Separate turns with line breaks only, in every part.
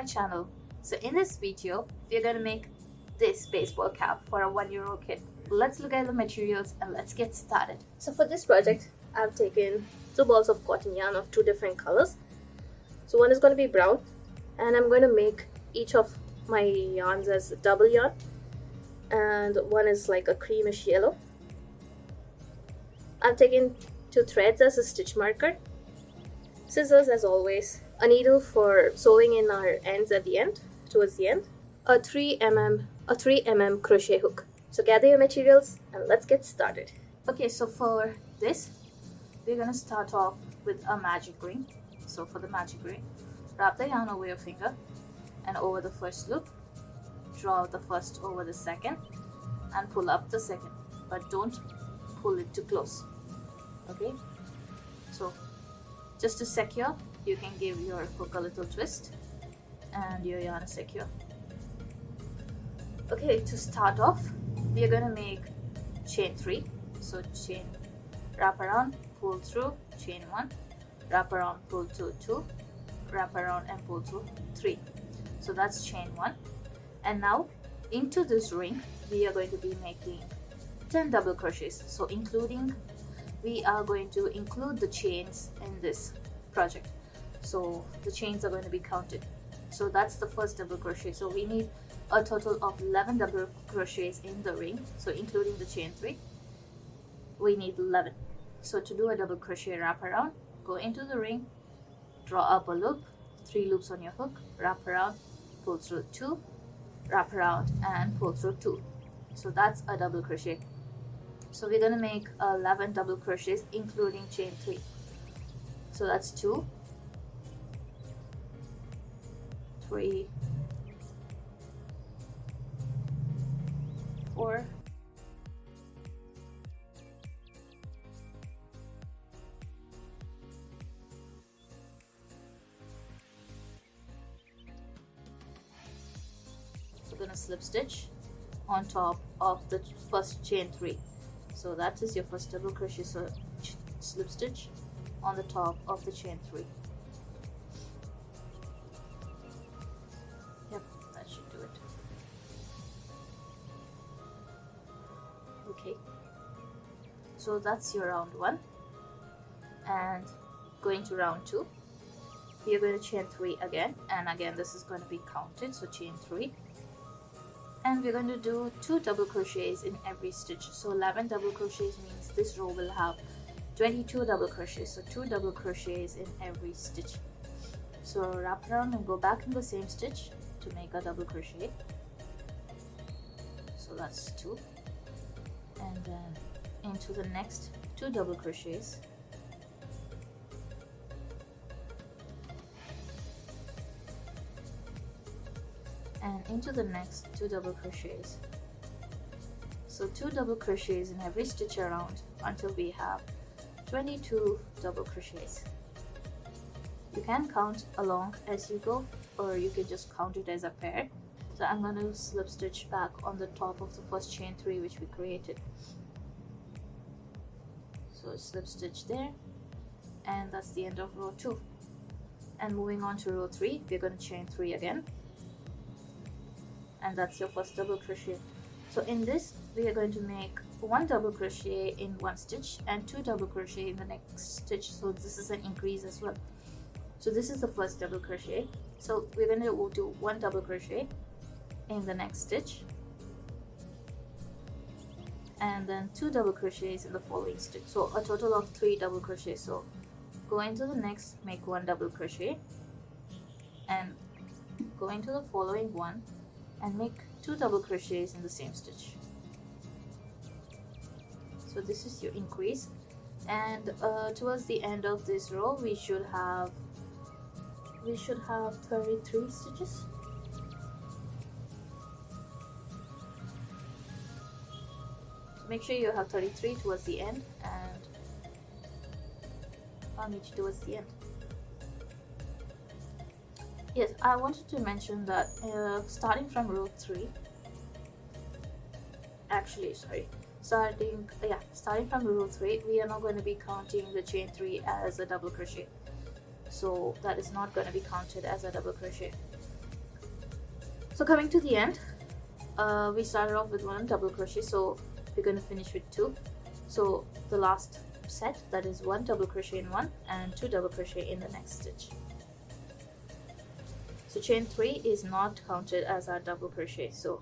channel. So in this video, we're going to make this baseball cap for a 1-year-old kid. Let's look at the materials and let's get started. So for this project, I've taken 2 balls of cotton yarn of 2 different colors. So one is going to be brown, and I'm going to make each of my yarns as double yarn, and one is like a creamish yellow. I've taken 2 threads as a stitch marker, scissors as always, a needle for sewing in our ends at the end, towards the end, a 3mm crochet hook. So gather your materials and let's get started. Okay, so for this, we're gonna start off with a magic ring. So for the magic ring, wrap the yarn over your finger and over the first loop, draw out the first over the second and pull up the second, but don't pull it too close. Okay, so just to secure, you can give your hook a little twist and your yarn is secure. Okay, to start off, we are going to make chain 3. So chain, wrap around, pull through, chain 1, wrap around, pull to 2, wrap around and pull to 3. So that's chain 1. And now into this ring, we are going to be making 10 double crochets. So we are going to include the chains in this project. So the chains are going to be counted. So that's the first double crochet. So we need a total of 11 double crochets in the ring. So including the chain 3, we need 11. So to do a double crochet wrap around, go into the ring, draw up a loop, 3 loops on your hook, wrap around, pull through 2, wrap around and pull through 2. So that's a double crochet. So we're going to make 11 double crochets including chain 3. So that's 2, 3, 4, 5. We're going to slip stitch on top of the first chain 3. So that is your first double crochet. So slip stitch on the top of the chain 3. Yep, that should do it. Okay, so that's your round 1, and going to round 2, we are going to chain 3 again, and again this is going to be counted. So chain 3, and we're going to do 2 double crochets in every stitch. So 11 double crochets means this row will have 22 double crochets. So 2 double crochets in every stitch. So wrap around and go back in the same stitch to make a double crochet. So that's 2, and then into the next 2 double crochets, and into the next 2 double crochets. So 2 double crochets in every stitch around until we have 22 double crochets. You can count along as you go, or you can just count it as a pair. So I'm going to slip stitch back on the top of the first chain 3 which we created. So slip stitch there, and that's the end of row 2. And moving on to row 3, we're going to chain 3 again, and that's your first double crochet. So in this, we are going to make 1 double crochet in one stitch and 2 double crochet in the next stitch. So this is an increase as well. So this is the first double crochet. So we're going to do 1 double crochet in the next stitch, and then 2 double crochets in the following stitch. So a total of 3 double crochets. So go into the next, make 1 double crochet, and go into the following one and make 2 double crochets in the same stitch. So this is your increase, and towards the end of this row we should have 33 stitches. So make sure you have 33 towards the end, and I'll meet you towards the end. Yes, I wanted to mention that starting from row 3, starting from row 3, we are not going to be counting the chain 3 as a double crochet. So that is not going to be counted as a double crochet. So coming to the end, we started off with 1 double crochet, so we're going to finish with 2. So the last set, that is 1 double crochet in one and 2 double crochet in the next stitch. So chain 3 is not counted as our double crochet. So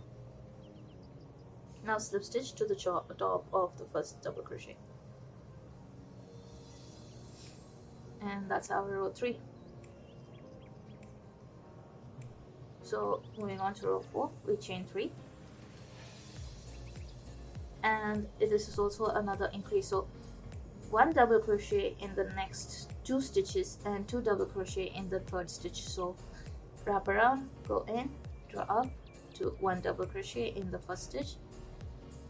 now slip stitch to the top of the first double crochet, and that's our row 3. So moving on to row 4, we chain 3, and this is also another increase. So 1 double crochet in the next 2 stitches and 2 double crochet in the third stitch. So wrap around, go in, draw up to 1 double crochet in the first stitch,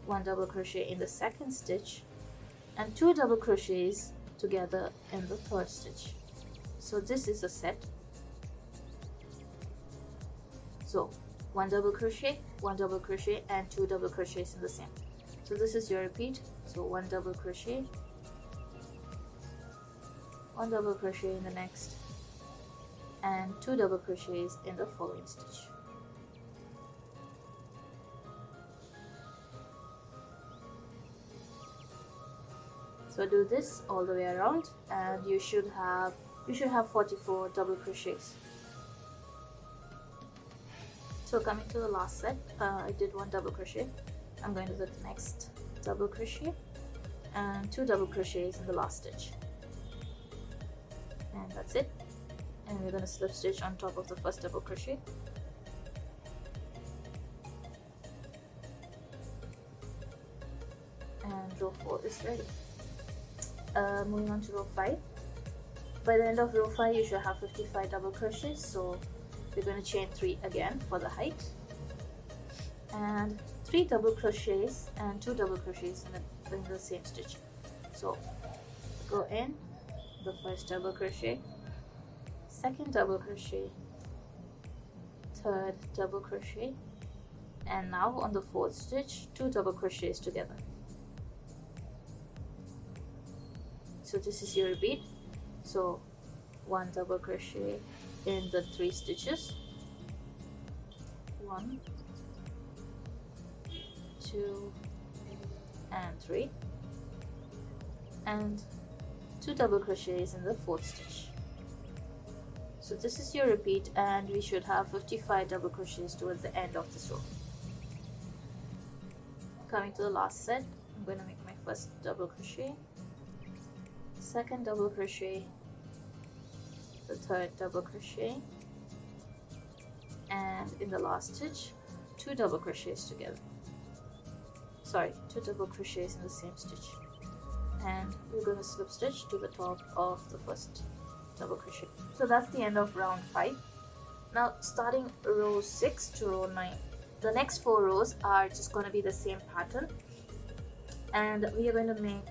1 double crochet in the second stitch, and 2 double crochets together in the third stitch. So this is a set. So 1 double crochet, 1 double crochet, and 2 double crochets in the same. So this is your repeat. So 1 double crochet, 1 double crochet in the next, and 2 double crochets in the following stitch. So do this all the way around, and you should have 44 double crochets. So coming to the last set, I did 1 double crochet. I'm going to do the next double crochet and 2 double crochets in the last stitch, and that's it. And we're going to slip stitch on top of the first double crochet, and row 4 is ready. Moving on to row 5. By the end of row 5, you should have 55 double crochets. So we're going to chain 3 again for the height, and 3 double crochets and 2 double crochets in the same stitch. So go in the first double crochet, second double crochet, third double crochet, and now on the fourth stitch, 2 double crochets together. So this is your repeat. So 1 double crochet in the 3 stitches, 1, 2, and 3, and 2 double crochets in the fourth stitch. So this is your repeat, and we should have 55 double crochets towards the end of this row. Coming to the last set, I'm going to make my first double crochet, second double crochet, the third double crochet, and in the last stitch, 2 double crochets together. Sorry, 2 double crochets in the same stitch, and we're going to slip stitch to the top of the first double crochet. So that's the end of round 5. Now starting row 6 to row 9, the next 4 rows are just going to be the same pattern, and we are going to make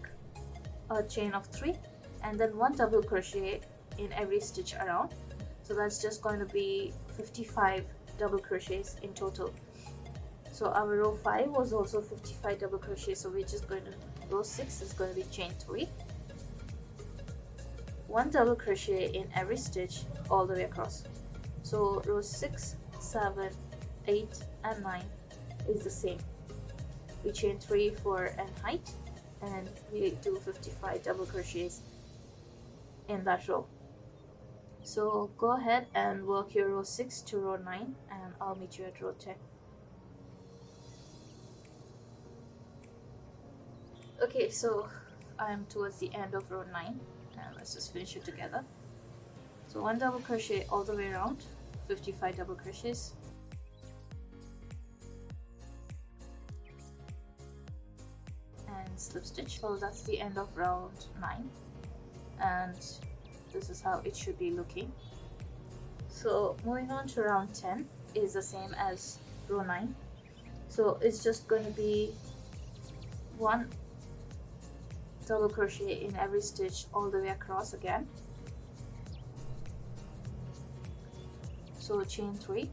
a chain of 3 and then 1 double crochet in every stitch around. So that's just going to be 55 double crochets in total. So our row 5 was also 55 double crochets, so we're just going to, row 6 is going to be chain 3, 1 double crochet in every stitch all the way across. So row 6, 7, 8 and 9 is the same. We chain 3 for an height, and we do 55 double crochets in that row. So go ahead and work your row 6 to row 9, and I'll meet you at row 10. Okay, so I'm towards the end of row 9, and let's just finish it together. So 1 double crochet all the way around, 55 double crochets, and slip stitch. So that's the end of round 9, and this is how it should be looking. So moving on to round 10 is the same as row 9. So it's just going to be 1 double crochet in every stitch all the way across again. So chain 3,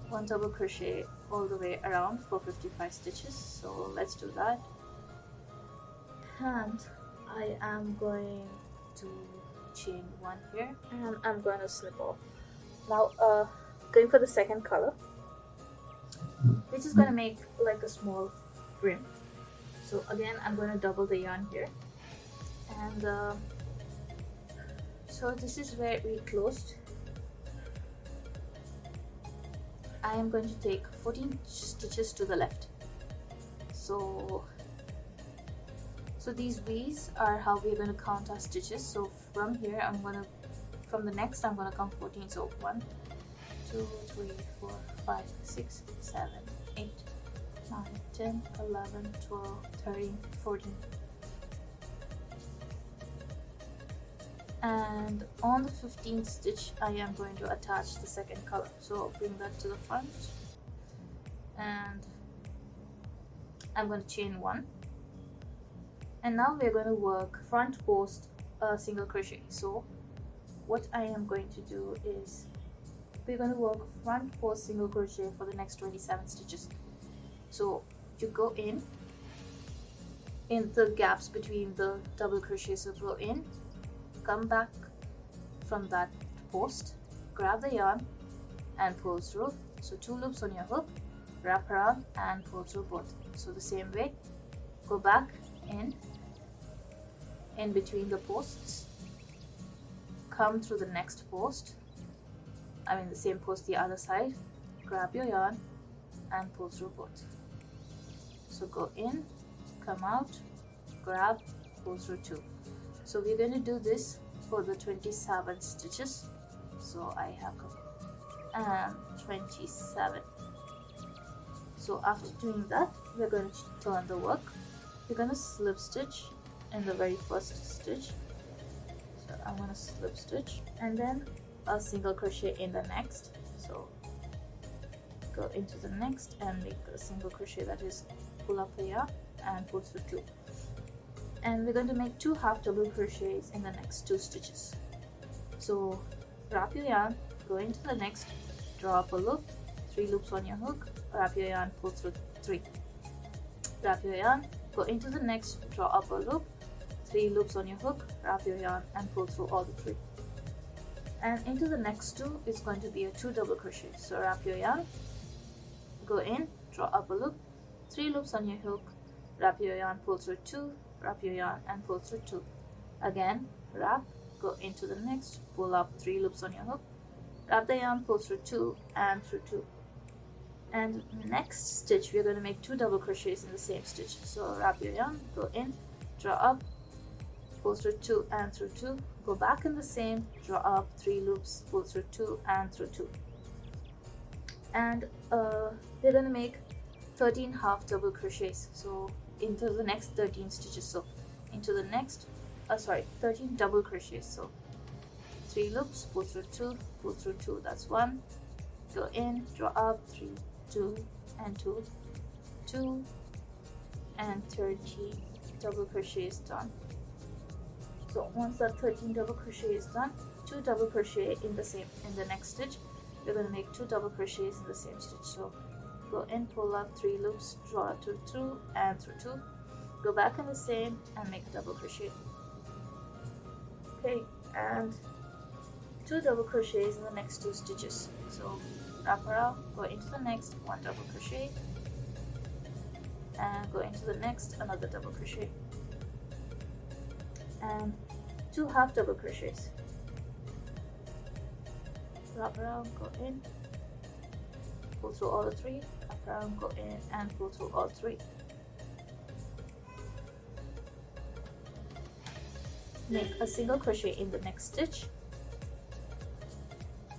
1 double crochet all the way around for 55 stitches. So let's do that. And I am going to chain 1 here, and I'm going to slip off. Now going for the second color, we're just going to make like a small brim. So again, I'm going to double the yarn here, and so this is where we closed. I am going to take 14 stitches to the left. So these V's are how we're going to count our stitches. So from here, from the next I'm going to count 14. So 1, 2, 3, 4, 5, 6, 7, 8, 9, 10, 11, 12, 13, 14. And on the 15th stitch, I am going to attach the second color. So bring that to the front, and I'm going to chain 1. And now we're going to work front post single crochet. So what I am going to do is we're going to work front post single crochet for the next 27 stitches. So you go in the gaps between the double crochet. So go in, come back from that post, grab the yarn and pull through. So 2 loops on your hook, wrap around and pull through both. So the same way, go back in between the posts, come through the next post, the same post the other side, grab your yarn and pull through both. So go in, come out, grab, pull through 2. So we're going to do this for the 27 stitches. So I have 27. So after doing that, we're going to turn the work. We're going to slip stitch in the very first stitch. So I'm going to slip stitch and then a single crochet in the next. So go into the next and make a single crochet, that is pull up the yarn and pull through 2. And we're going to make 2 half double crochets in the next 2 stitches. So wrap your yarn, go into the next, draw up a loop, 3 loops on your hook, wrap your yarn, pull through 3. Wrap your yarn, go into the next, draw up a loop, 3 loops on your hook, wrap your yarn and pull through all the 3. And into the next 2 is going to be a 2 double crochets. So wrap your yarn, go in, draw up a loop, 3 loops on your hook, wrap your yarn, pull through 2, wrap your yarn and pull through 2. Again, wrap, go into the next, pull up 3 loops on your hook, wrap the yarn, pull through 2 and through 2. And next stitch we're going to make 2 double crochets in the same stitch. So wrap your yarn, go in, draw up, pull through 2 and through 2, go back in the same, draw up 3 loops, pull through 2 and through 2. And we're going to make 13 half double crochets. So into the next 13 stitches. So into the next 13 double crochets. So 3 loops, pull through 2, pull through 2, that's 1, go in, draw up 3, 2 and 2, 2 and 13 double crochets done. So once that 13 double crochet is done, 2 double crochet in the next stitch. We're going to make 2 double crochets in the same stitch. So go in, pull up 3 loops, draw through and through 2, go back in the same and make a double crochet. Okay, and 2 double crochets in the next 2 stitches. So wrap around, go into the next, 1 double crochet and go into the next, another double crochet and 2 half double crochets. Wrap around, go in, pull through all the 3, wrap around, go in and pull through all 3. Make a single crochet in the next stitch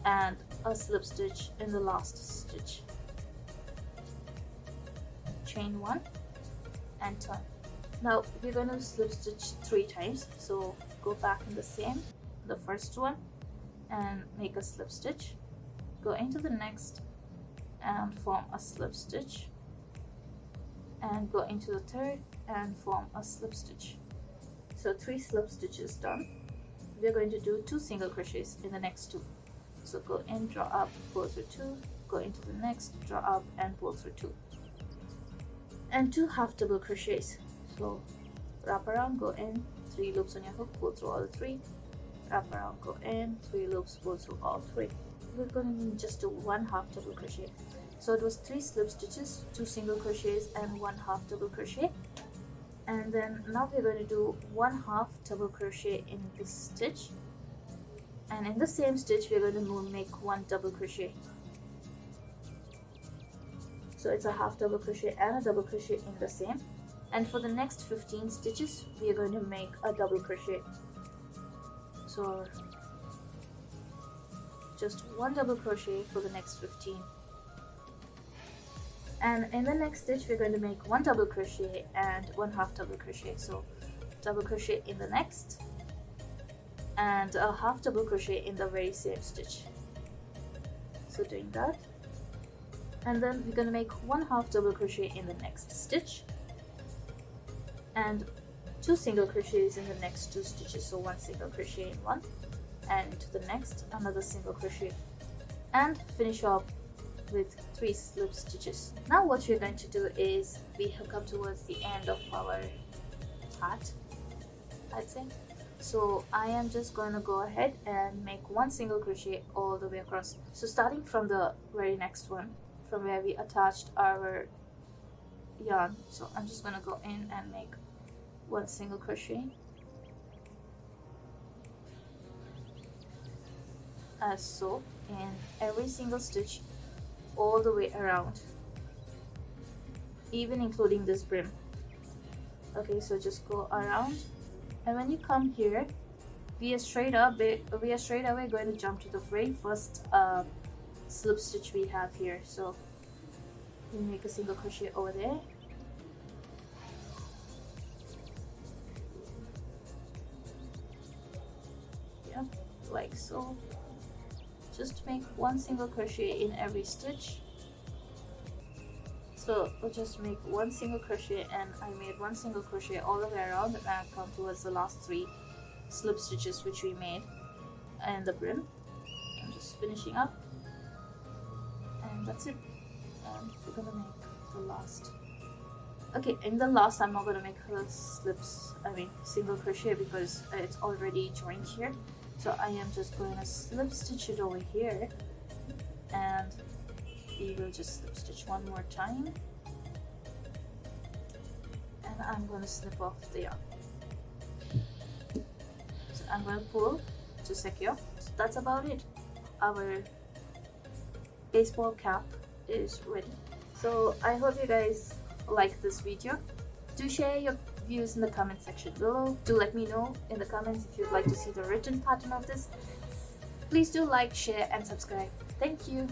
and a slip stitch in the last stitch. Chain 1 and turn. Now we're going to slip stitch 3 times. So go back in the first one and make a slip stitch, go into the next and form a slip stitch and go into the third and form a slip stitch. So 3 slip stitches done. We're going to do 2 single crochets in the next 2. So go in, draw up, pull through 2, go into the next, draw up and pull through 2 and 2 half double crochets. So wrap around, go in, 3 loops on your hook, pull through all 3, wrap around, go in, 3 loops, pull through all 3. we're going to need just 1 half double crochet. So it was 3 slip stitches, 2 single crochets and 1 half double crochet. And then now we're going to do 1 half double crochet in this stitch, and in the same stitch we're going to make 1 double crochet. So it's a half double crochet and a double crochet in the same, and for the next 15 stitches we are going to make a double crochet. So just 1 double crochet for the next 15, and in the next stitch we're going to make 1 double crochet and 1 half double crochet. So double crochet in the next and a half double crochet in the very same stitch. So doing that, and then we're going to make 1 half double crochet in the next stitch and 2 single crochets in the next 2 stitches. So 1 single crochet in one, and to the next another single crochet, and finish off with 3 slip stitches. Now what we're going to do is we have come towards the end of our hat, I'd say. So I am just going to go ahead and make 1 single crochet all the way across. So starting from the very next one, from where we attached our yarn, so I'm just going to go in and make 1 single crochet as so in every single stitch all the way around, even including this brim. Okay, so just go around, and when you come here we are straight away going to jump to the very first slip stitch we have here. So we make a single crochet over there, yeah, like so. Just make 1 single crochet in every stitch. So we'll just make 1 single crochet, and I made 1 single crochet all the way around, and I come towards the last 3 slip stitches which we made and the brim. I'm just finishing up, and that's it. And we're gonna make the last. Okay, in the last I'm not gonna make her single crochet because it's already joined here. So I am just going to slip stitch it over here, and we will just slip stitch 1 more time, and I'm going to snip off the yarn. So I'm going to pull to secure. So that's about it. Our baseball cap is ready. So I hope you guys like this video. Do share your views in the comment section below. Do let me know in the comments if you'd like to see the written pattern of this. Please do like, share and subscribe. Thank you.